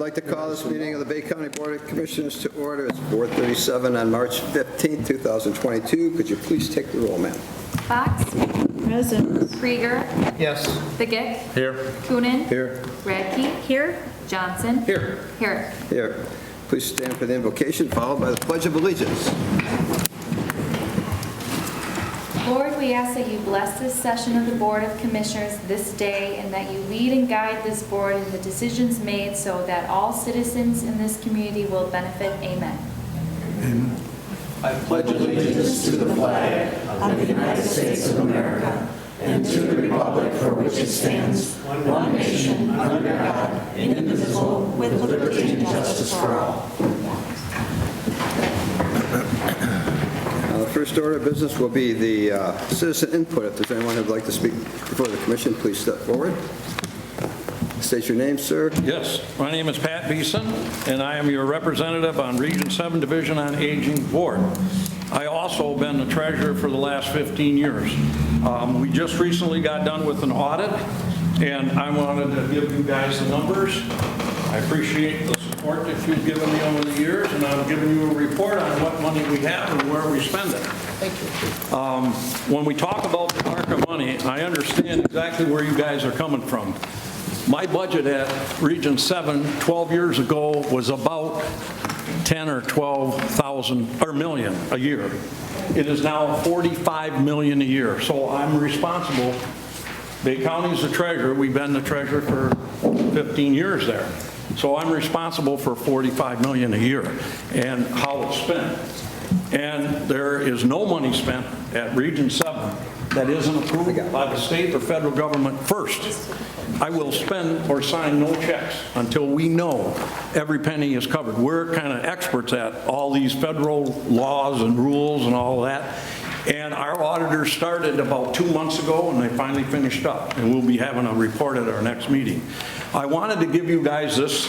like to call this meeting of the Bay County Board of Commissioners to order. It's 4:37 on March 15, 2022. Could you please take the roll, ma'am? Fox. Present. Krieger. Yes. Begic. Here. Coonan. Here. Radke. Here. Johnson. Here. Here. Here. Please stand for the invocation, followed by the Pledge of Allegiance. Lord, we ask that you bless this session of the Board of Commissioners this day, and that you lead and guide this board in the decisions made so that all citizens in this community will benefit. Amen. Amen. I pledge allegiance to the flag of the United States of America and to the republic for which it stands, one nation, under God, indivisible, with liberty and justice for all. The first order of business will be the citizen input. If there's anyone who'd like to speak before the commission, please step forward. State your name, sir. Yes, my name is Pat Beeson, and I am your representative on Region 7 Division on Aging Board. I also been the treasurer for the last 15 years. We just recently got done with an audit, and I wanted to give you guys the numbers. I appreciate the support that you've given me over the years, and I'm giving you a report on what money we have and where we spend it. Thank you. When we talk about the ARCA money, I understand exactly where you guys are coming from. My budget at Region 7 12 years ago was about 10 or 12,000 or million a year. It is now 45 million a year. So I'm responsible. Bay County's the treasurer. We've been the treasurer for 15 years there. So I'm responsible for 45 million a year and how it's spent. And there is no money spent at Region 7 that isn't approved by the state or federal government first. I will spend or sign no checks until we know every penny is covered. We're kind of experts at all these federal laws and rules and all of that. And our auditors started about 2 months ago, and they finally finished up. And we'll be having a report at our next meeting. I wanted to give you guys this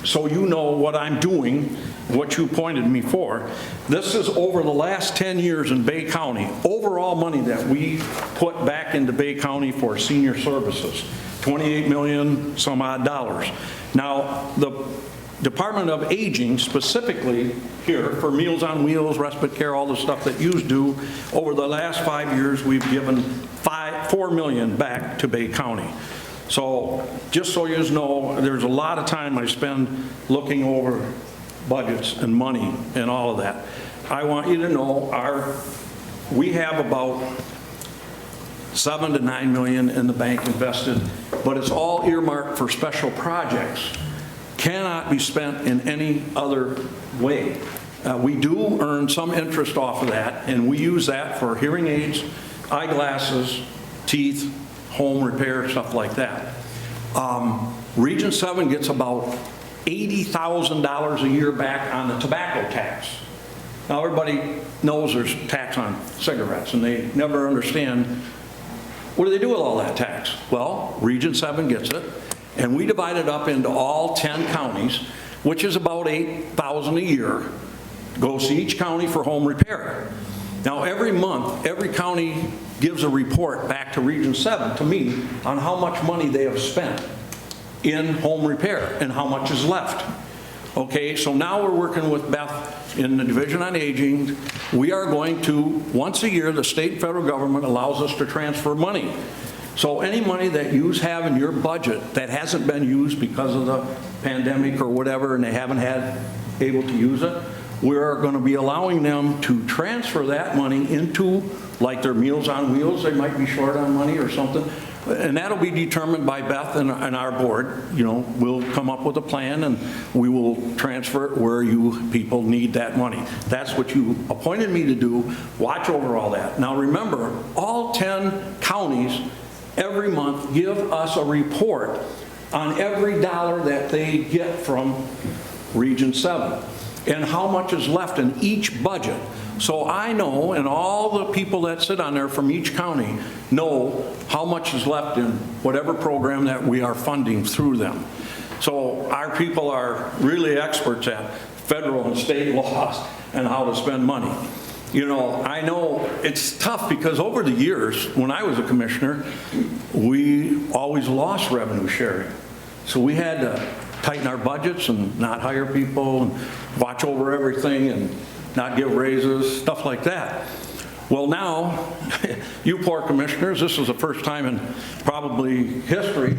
so you know what I'm doing, what you appointed me for. This is over the last 10 years in Bay County, overall money that we put back into Bay County for senior services, 28 million some odd dollars. Now, the Department of Aging, specifically here for Meals on Wheels, respite care, all the stuff that you do, over the last 5 years, we've given $4 million back to Bay County. So just so you know, there's a lot of time I spend looking over budgets and money and all of that. I want you to know we have about 7 to 9 million in the bank invested, but it's all earmarked for special projects. Cannot be spent in any other way. We do earn some interest off of that, and we use that for hearing aids, eyeglasses, teeth, home repair, stuff like that. Region 7 gets about $80,000 a year back on the tobacco tax. Now everybody knows there's tax on cigarettes, and they never understand, what do they do with all that tax? Well, Region 7 gets it, and we divide it up into all 10 counties, which is about $8,000 a year. Goes to each county for home repair. Now every month, every county gives a report back to Region 7, to me, on how much money they have spent in home repair and how much is left. Okay, so now we're working with Beth in the Division on Aging. We are going to, once a year, the state and federal government allows us to transfer money. So any money that you have in your budget that hasn't been used because of the pandemic or whatever, and they haven't had able to use it, we're going to be allowing them to transfer that money into, like their Meals on Wheels, they might be short on money or something, and that'll be determined by Beth and our board. You know, we'll come up with a plan and we will transfer it where you people need that money. That's what you appointed me to do, watch over all that. Now remember, all 10 counties every month give us a report on every dollar that they get from Region 7. And how much is left in each budget. So I know, and all the people that sit on there from each county know how much is left in whatever program that we are funding through them. So our people are really experts at federal and state laws and how to spend money. You know, I know it's tough because over the years, when I was a commissioner, we always lost revenue sharing. So we had to tighten our budgets and not hire people and watch over everything and not give raises, stuff like that. Well, now, you poor commissioners, this is the first time in probably history,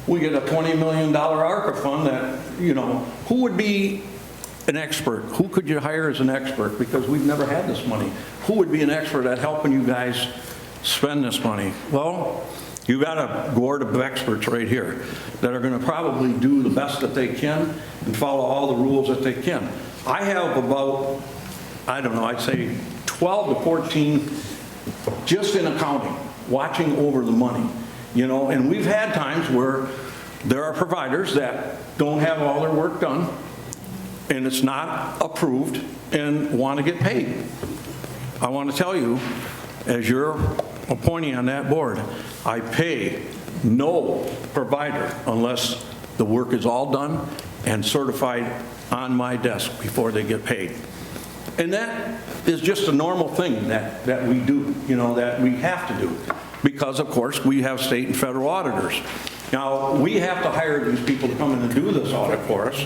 we get a $20 million ARPA fund that, you know, who would be an expert? Who could you hire as an expert? Because we've never had this money. Who would be an expert at helping you guys spend this money? Well, you got a board of experts right here that are going to probably do the best that they can and follow all the rules that they can. I have about, I don't know, I'd say 12 to 14 just in accounting, watching over the money, you know, and we've had times where there are providers that don't have all their work done and it's not approved and want to get paid. I want to tell you, as you're appointing on that board, I pay no provider unless the work is all done and certified on my desk before they get paid. And that is just a normal thing that we do, you know, that we have to do. Because, of course, we have state and federal auditors. Now, we have to hire these people to come in and do this audit for us.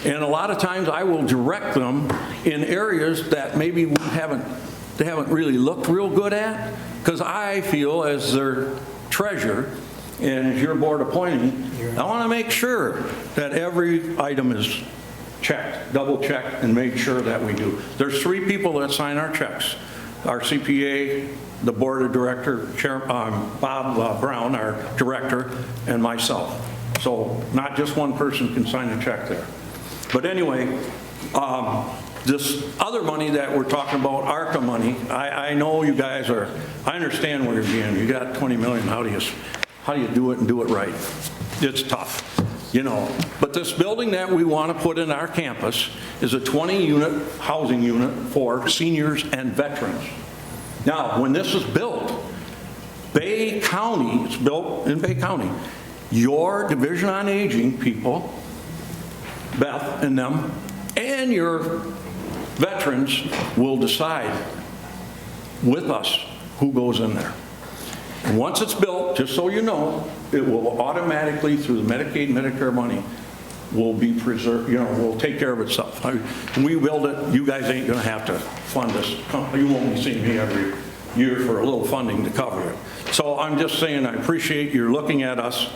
And a lot of times I will direct them in areas that maybe they haven't really looked real good at. Because I feel, as their treasurer and as your board appointee, I want to make sure that every item is checked, double checked, and made sure that we do. There's 3 people that sign our checks. Our CPA, the board of director, Bob Brown, our director, and myself. So not just one person can sign a check there. But anyway, this other money that we're talking about, ARCA money, I know you guys are, I understand where you're being. You got 20 million, how do you do it and do it right? It's tough. You know, but this building that we want to put in our campus is a 20-unit housing unit for seniors and veterans. Now, when this is built, Bay County, it's built in Bay County, your Division on Aging people, Beth and them, and your veterans will decide with us who goes in there. And once it's built, just so you know, it will automatically, through the Medicaid, Medicare money, will be preserved, you know, will take care of itself. When we build it, you guys ain't going to have to fund this. You won't be seeing me every year for a little funding to cover it. So I'm just saying I appreciate you're looking at us,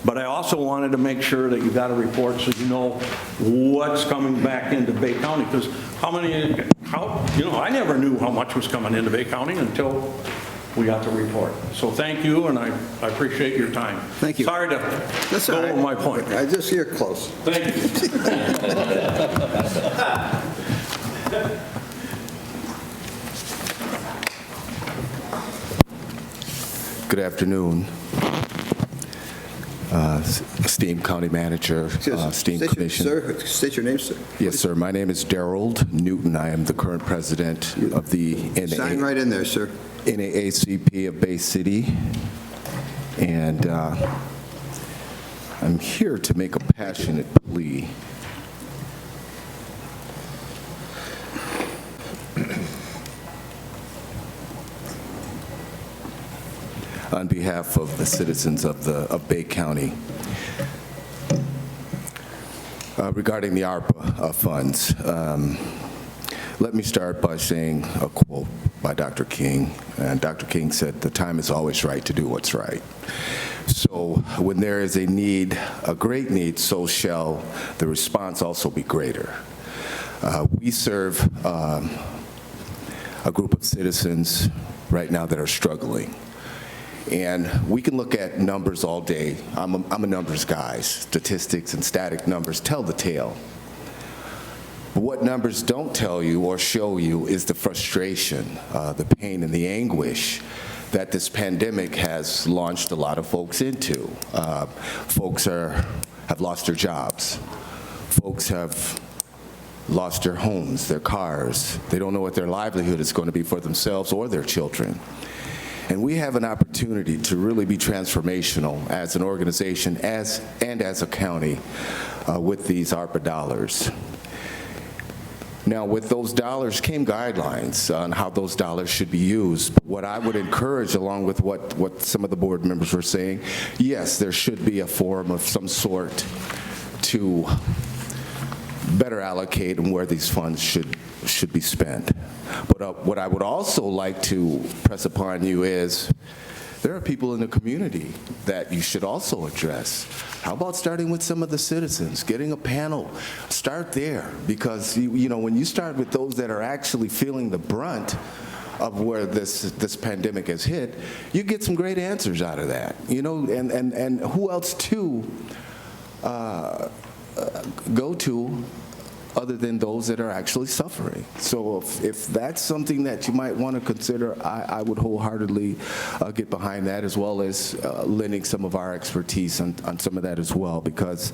but I also wanted to make sure that you got a report so you know what's coming back into Bay County, because you know, I never knew how much was coming into Bay County until we got the report. So thank you, and I appreciate your time. Thank you. Sorry to That's go all right. over my point. I just, you're close. Thank you. Good afternoon, esteemed county manager, esteemed commission. Sir, state your name, sir. Yes, sir. My name is Daryl Newton. I am the current president of the Sign right in there, sir. NAACP of Bay City, and I'm here to make a passionate plea. On behalf of the citizens of Bay County, regarding the ARPA funds. Let me start by saying a quote by Dr. King. And Dr. King said, "The time is always right to do what's right." So when there is a need, a great need, so shall the response also be greater. We serve a group of citizens right now that are struggling. And we can look at numbers all day. I'm a numbers guy. Statistics and static numbers tell the tale. But what numbers don't tell you or show you is the frustration, the pain, and the anguish that this pandemic has launched a lot of folks into. Folks have lost their jobs. Folks have lost their homes, their cars. They don't know what their livelihood is going to be for themselves or their children. And we have an opportunity to really be transformational as an organization and as a county with these ARPA dollars. Now, with those dollars came guidelines on how those dollars should be used. But what I would encourage, along with what some of the board members were saying, yes, there should be a forum of some sort to better allocate and where these funds should be spent. But what I would also like to press upon you is there are people in the community that you should also address. How about starting with some of the citizens, getting a panel? Start there, because you know, when you start with those that are actually feeling the brunt of where this pandemic has hit, you get some great answers out of that. You know, and who else to go to other than those that are actually suffering. So if that's something that you might want to consider, I would wholeheartedly get behind that, as well as lending some of our expertise on some of that as well, because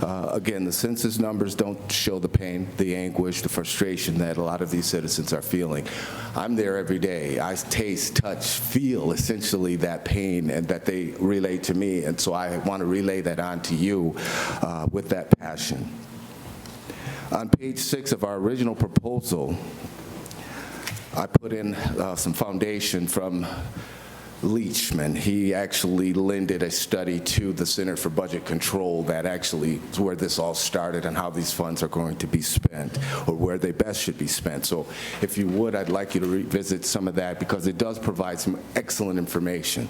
again, the census numbers don't show the pain, the anguish, the frustration that a lot of these citizens are feeling. I'm there every day. I taste, touch, feel essentially that pain and that they relay to me, and so I want to relay that on to you with that passion. On page 6 of our original proposal, I put in some foundation from Leachman. He actually lended a study to the Center for Budget Control that actually is where this all started and how these funds are going to be spent, or where they best should be spent. So if you would, I'd like you to revisit some of that, because it does provide some excellent information.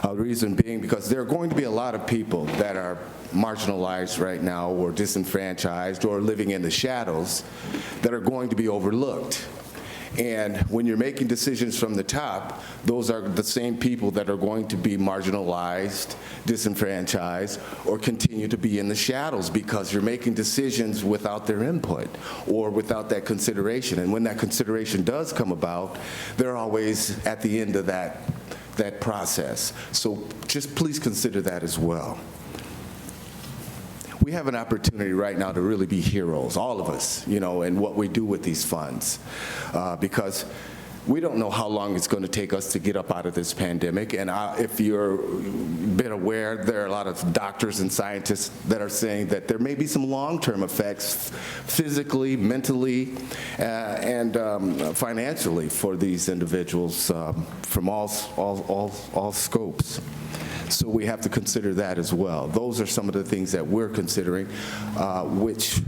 The reason being because there are going to be a lot of people that are marginalized right now, or disenfranchised, or living in the shadows, that are going to be overlooked. And when you're making decisions from the top, those are the same people that are going to be marginalized, disenfranchised, or continue to be in the shadows, because you're making decisions without their input or without that consideration. And when that consideration does come about, they're always at the end of that process. So just please consider that as well. We have an opportunity right now to really be heroes, all of us, you know, in what we do with these funds, because we don't know how long it's going to take us to get up out of this pandemic. And if you're been aware, there are a lot of doctors and scientists that are saying that there may be some long-term effects physically, mentally, and financially for these individuals from all scopes. So we have to consider that as well. Those are some of the things that we're considering, which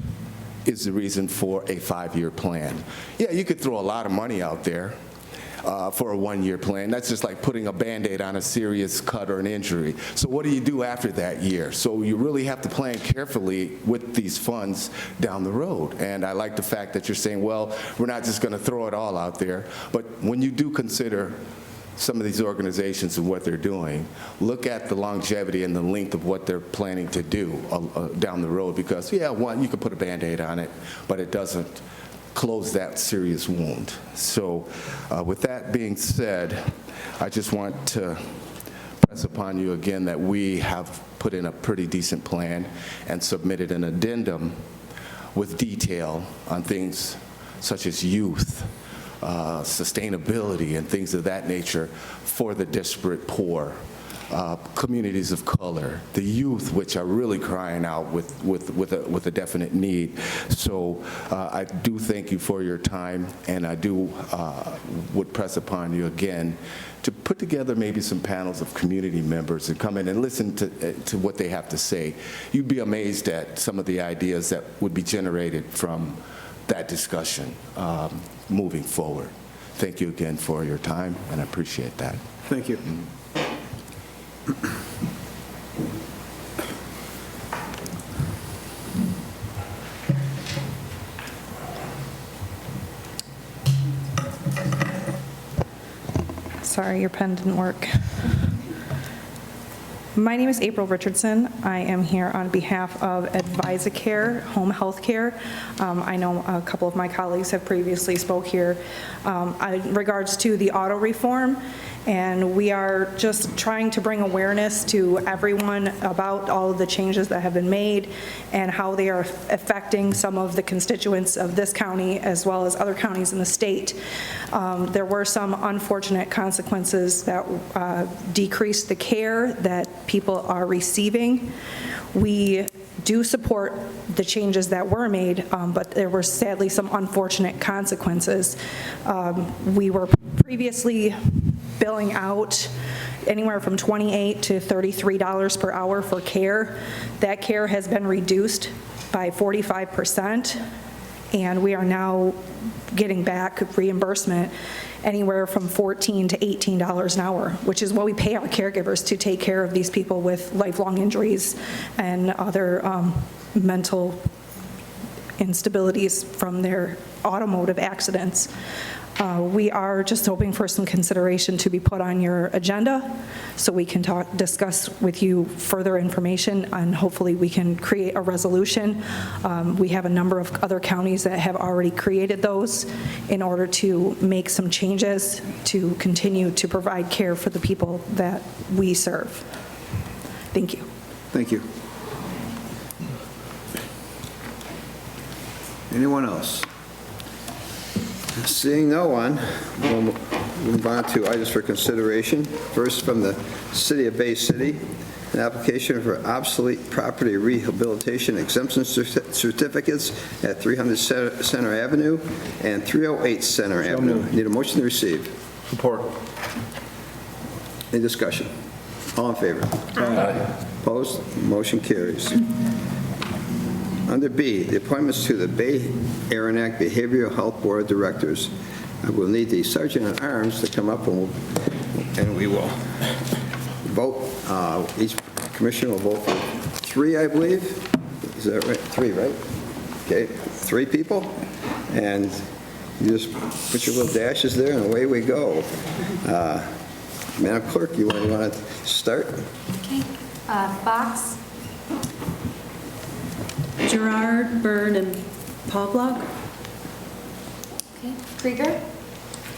is the reason for a 5-year plan. Yeah, you could throw a lot of money out there for a 1-year plan. That's just like putting a Band-Aid on a serious cut or an injury. So what do you do after that year? So you really have to plan carefully with these funds down the road. And I like the fact that you're saying, well, we're not just going to throw it all out there. But when you do consider some of these organizations and what they're doing, look at the longevity and the length of what they're planning to do down the road, because, yeah, one, you could put a Band-Aid on it, but it doesn't close that serious wound. So with that being said, I just want to press upon you again that we have put in a pretty decent plan and submitted an addendum with detail on things such as youth, sustainability, and things of that nature for the disparate poor, communities of color, the youth, which are really crying out with a definite need. So I do thank you for your time, and I do would press upon you again to put together maybe some panels of community members and come in and listen to what they have to say. You'd be amazed at some of the ideas that would be generated from that discussion moving forward. Thank you again for your time, and I appreciate that. Thank you. Sorry, your pen didn't work. My name is April Richardson. I am here on behalf of Advisacare Home Health Care. I know a couple of my colleagues have previously spoke here in regards to the auto reform, and we are just trying to bring awareness to everyone about all of the changes that have been made and how they are affecting some of the constituents of this county as well as other counties in the state. There were some unfortunate consequences that decreased the care that people are receiving. We do support the changes that were made, but there were sadly some unfortunate consequences. We were previously billing out anywhere from $28 to $33 per hour for care. That care has been reduced by 45%, and we are now getting back reimbursement anywhere from $14 to $18 an hour, which is what we pay our caregivers to take care of these people with lifelong injuries and other mental instabilities from their automotive accidents. We are just hoping for some consideration to be put on your agenda so we can discuss with you further information, and hopefully we can create a resolution. We have a number of other counties that have already created those in order to make some changes to continue to provide care for the people that we serve. Thank you. Thank you. Anyone else? Seeing no one, we'll move on to items for consideration. First, from the City of Bay City, an application for obsolete property rehabilitation exemption certificates at 300 Center Avenue and 308 Center Avenue. Need a motion to receive. Support. Any discussion? All in favor? Aye. Opposed? Motion carries. Under B, the appointments to the Bay Arenac Behavioral Health Board of Directors. I will need the Sergeant at Arms to come up and we will vote. Each commissioner will vote for 3, I believe. Is that right? 3, right? Okay, 3 people. And you just put your little dashes there and away we go. Madam Clerk, you want to start? Okay. Fox, Gerard, Byrne, and Pavlak. okay. Krieger,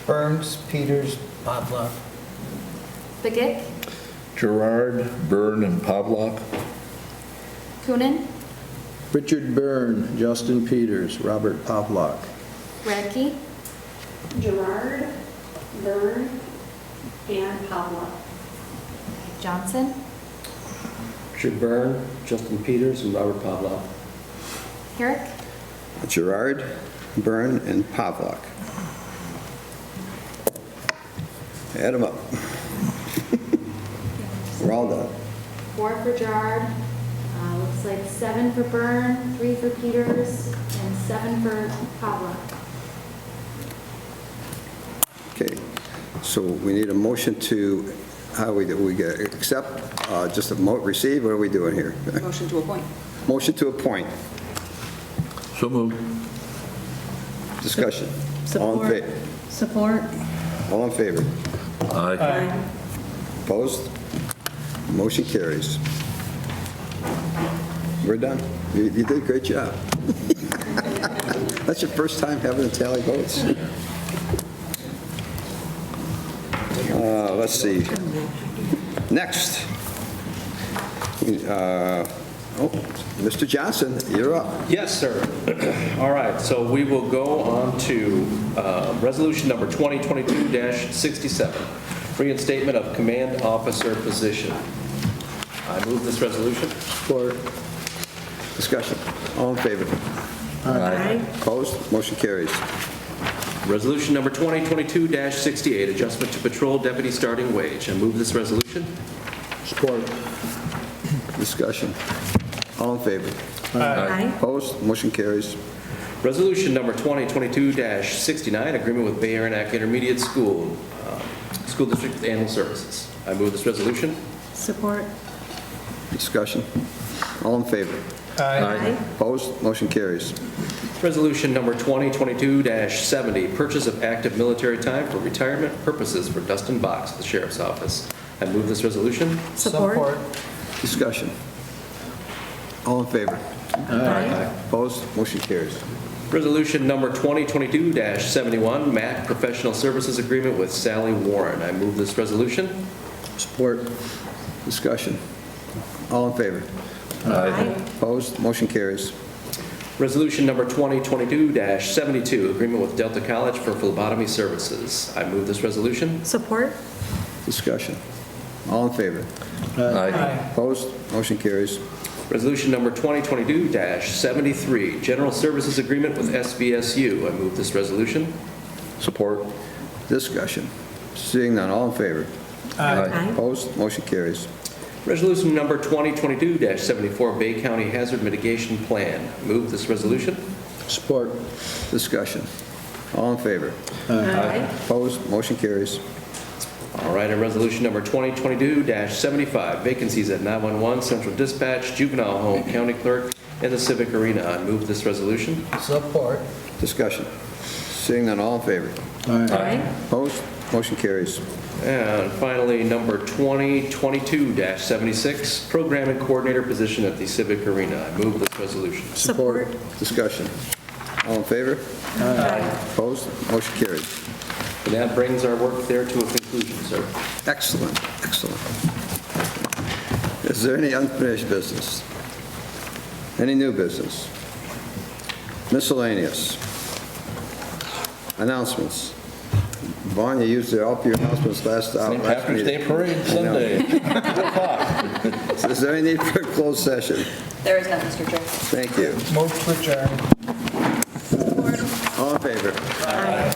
Burns, Peters, Pavlak. Begic, Gerard, Byrne, and Pavlak. Coonan, Richard Byrne, Justin Peters, Robert Pavlak. Radke, Gerard, Byrne, and Pavlak. Johnson, Richard Byrne, Justin Peters, and Robert Pavlak. Herrick, Gerard, Byrne, and Pavlak. Add them up. We're all done. 4 for Gerard, looks like 7 for Byrne, 3 for Peters, and 7 for Pavlak. Okay, so we need a motion to, how do we do? We get accept, just a receive, what are we doing here? Motion to appoint. Motion to appoint. So moved. Discussion. All in favor? Support. All in favor? Aye. Opposed? Motion carries. We're done. You did a great job. That's your first time having to tally votes? Let's see. Next. Mr. Johnson, you're up. Yes, sir. All right, so we will go on to resolution number 2022-67, reinstatement of command officer position. I move this resolution. Support. Discussion. All in favor? Aye. Opposed? Motion carries. Resolution number 2022-68, adjustment to patrol deputy starting wage. I move this resolution. Support. Discussion. All in favor? Aye. Opposed? Motion carries. Resolution number 2022-69, agreement with Bay Arenac Intermediate School, School District Animal Services. I move this resolution. Support. Discussion. All in favor? Aye. Opposed? Motion carries. Resolution number 2022-70, purchase of active military time for retirement purposes for Dustin Box, the Sheriff's Office. I move this resolution. Support. Discussion. All in favor? Aye. Opposed? Motion carries. Resolution number 2022-71, MAC Professional Services Agreement with Sally Warren. I move this resolution. Support. Discussion. All in favor? Aye. Opposed? Motion carries. Resolution number 2022-72, agreement with Delta College for phlebotomy services. I move this resolution. Support. Discussion. All in favor? Aye. Opposed? Motion carries. Resolution number 2022-73, general services agreement with SBSU. I move this resolution. Support. Discussion. Seeing none, all in favor? Aye. Opposed? Motion carries. Resolution number 2022-74, Bay County Hazard Mitigation Plan. Move this resolution. Support. Discussion. All in favor? Aye. Opposed? Motion carries. All right, and resolution number 2022-75, vacancies at 911, Central Dispatch, Juvenile Home, County Clerk, and the Civic Arena. I move this resolution. Support. Discussion. Seeing none, all in favor? Aye. Opposed? Motion carries. And finally, number 2022-76, Programming Coordinator position at the Civic Arena. I move this resolution. Support. Discussion. All in favor? Aye. Opposed? Motion carries. And that brings our work there to a conclusion, sir. Excellent, excellent. Is there any unfinished business? Any new business? Miscellaneous. Announcements. Vaughn, you used all your announcements last St. Patrick's Day meeting. Parade Sunday, 2 o'clock. Is there any need for a closed session? There is none, Mr. Chair. Thank you. Move to adjourn. All in favor? Aye.